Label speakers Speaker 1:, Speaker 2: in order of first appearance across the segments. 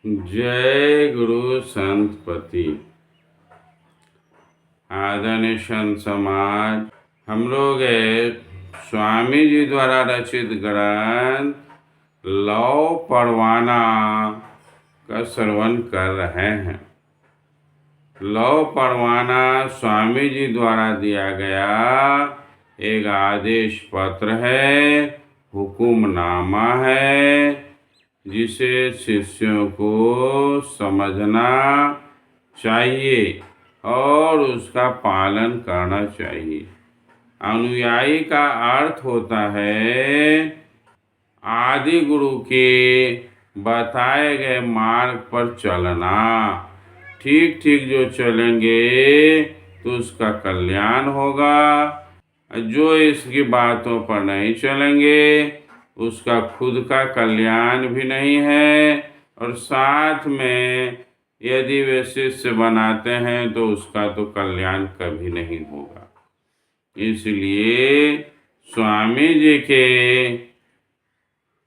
Speaker 1: जय गुरु संतपति। आदरणीय संत समाज, हम लोग स्वामी जी द्वारा रचित ग्रंथ लौ परवाना का श्रवण कर रहे हैं। लौ परवाना स्वामी जी द्वारा दिया गया एक आदेश पत्र है, हुकुमनामा है, जिसे शिष्यों को समझना चाहिए और उसका पालन करना चाहिए। अनुयायी का अर्थ होता है आदि गुरु के बताए गए मार्ग पर चलना। ठीक ठीक जो चलेंगे तो उसका कल्याण होगा, जो इसकी बातों पर नहीं चलेंगे उसका खुद का कल्याण भी नहीं है, और साथ में यदि वे शिष्य बनाते हैं तो उसका तो कल्याण कभी नहीं होगा। इसलिए स्वामी जी के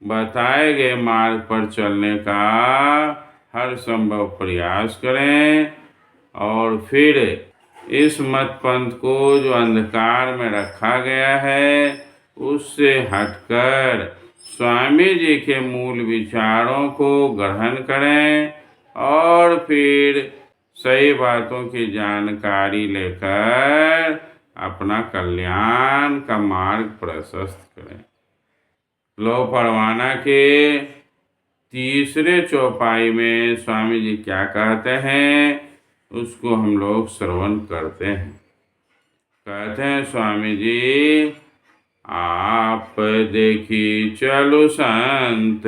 Speaker 1: बताए गए मार्ग पर चलने का हर संभव प्रयास करें, और फिर इस मत पंथ को जो अंधकार में रखा गया है उससे हटकर स्वामी जी के मूल विचारों को ग्रहण करें और फिर सही बातों की जानकारी लेकर अपना कल्याण का मार्ग प्रशस्त करें। लौ परवाना के तीसरे चौपाई में स्वामी जी क्या कहते हैं उसको हम लोग श्रवण करते हैं। कहते हैं स्वामी जी, आप देखी चलो संत,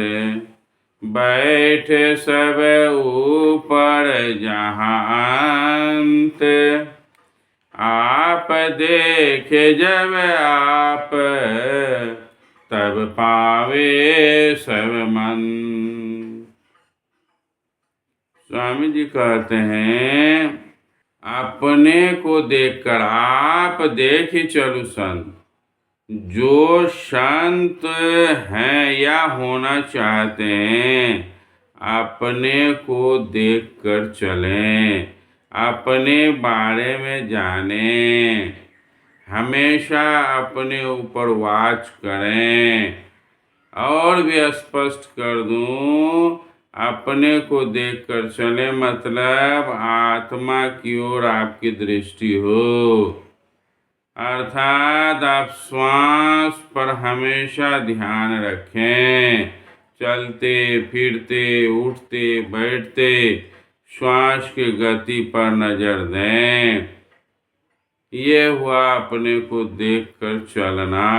Speaker 1: बैठे सब ऊपर जहाँ अंत। आप देखे जब आप, तब पावे सब मन। स्वामी जी कहते हैं, अपने को देखकर आप देख ही चलो संत। जो संत हैं या होना चाहते हैं, अपने को देखकर चलें, अपने बारे में जानें, हमेशा अपने ऊपर वाच करें। और भी स्पष्ट कर दूं, अपने को देखकर चले मतलब आत्मा की ओर आपकी दृष्टि हो, अर्थात आप श्वास पर हमेशा ध्यान रखें। चलते फिरते उठते बैठते श्वास की गति पर नजर दें। ये हुआ अपने को देखकर चलना।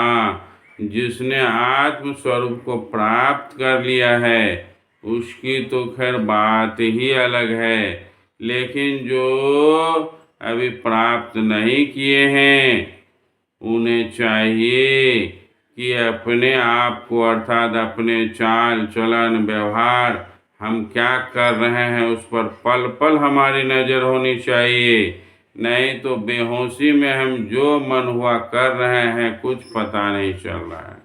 Speaker 1: जिसने आत्म स्वरूप को प्राप्त कर लिया है उसकी तो खैर बात ही अलग है, लेकिन जो अभी प्राप्त नहीं किए हैं उन्हें चाहिए कि अपने आप को, अर्थात अपने चाल चलन व्यवहार हम क्या कर रहे हैं उस पर पल पल हमारी नज़र होनी चाहिए। नहीं तो बेहोशी में हम जो मन हुआ कर रहे हैं कुछ पता नहीं चल रहा है।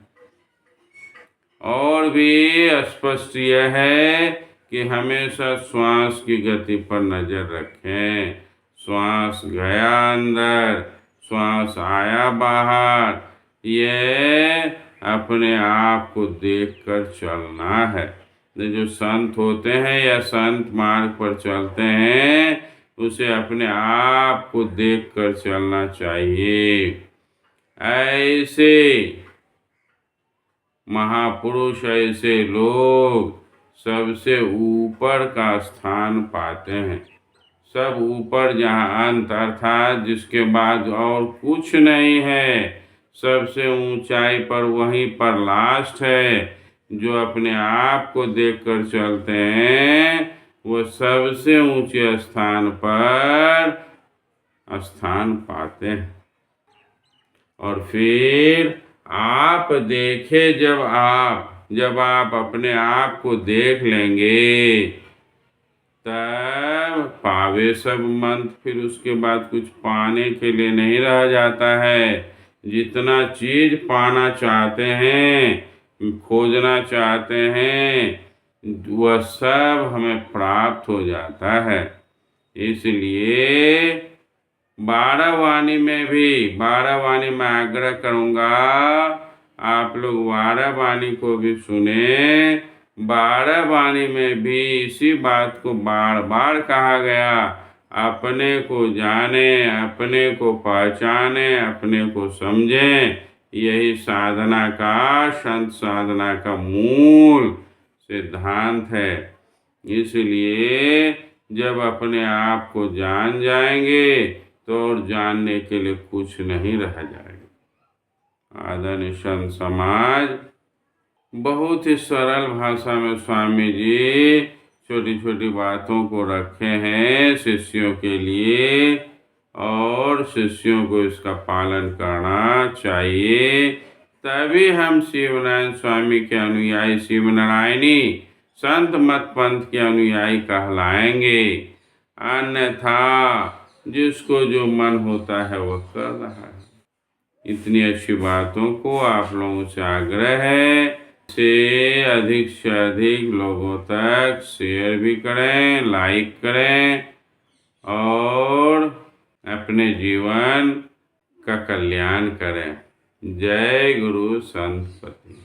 Speaker 1: और भी स्पष्ट यह है कि हमेशा श्वास की गति पर नज़र रखें। श्वास गया अंदर, श्वास आया बाहर, ये अपने आप को देखकर चलना है। जो संत होते हैं या संत मार्ग पर चलते हैं उसे अपने आप को देखकर चलना चाहिए। ऐसे महापुरुष, ऐसे लोग सबसे ऊपर का स्थान पाते हैं। सब ऊपर जहाँ अंत, अर्थात जिसके बाद और कुछ नहीं है, सबसे ऊंचाई पर वहीं पर लास्ट है। जो अपने आप को देखकर चलते हैं वो सबसे ऊंचे स्थान पर स्थान पाते हैं। और फिर आप देखे जब आप अपने आप को देख लेंगे तब पावे सब मंत्र। फिर उसके बाद कुछ पाने के लिए नहीं रह जाता है। जितना चीज पाना चाहते हैं, खोजना चाहते हैं, वह सब हमें प्राप्त हो जाता है। इसलिए 12 वाणी में आग्रह करूँगा आप लोग 12 वाणी को भी सुने। 12 वाणी में भी इसी बात को बार बार कहा गया, अपने को जाने, अपने को पहचाने, अपने को समझें। यही साधना का, संत साधना का मूल सिद्धांत है। इसलिए जब अपने आप को जान जाएंगे तो और जानने के लिए कुछ नहीं रह जाएगा। आदरणीय संत समाज, बहुत ही सरल भाषा में स्वामी जी छोटी छोटी बातों को रखे हैं शिष्यों के लिए, और शिष्यों को इसका पालन करना चाहिए। तभी हम शिवनारायण स्वामी के अनुयायी, शिवनारायणी संत मत पंथ के अनुयायी कहलाएंगे। अन्यथा जिसको जो मन होता है वह कर रहा है। इतनी अच्छी बातों को आप लोगों से आग्रह है से अधिक लोगों तक शेयर भी करें, लाइक करें और अपने जीवन का कल्याण करें। जय गुरु संतपति।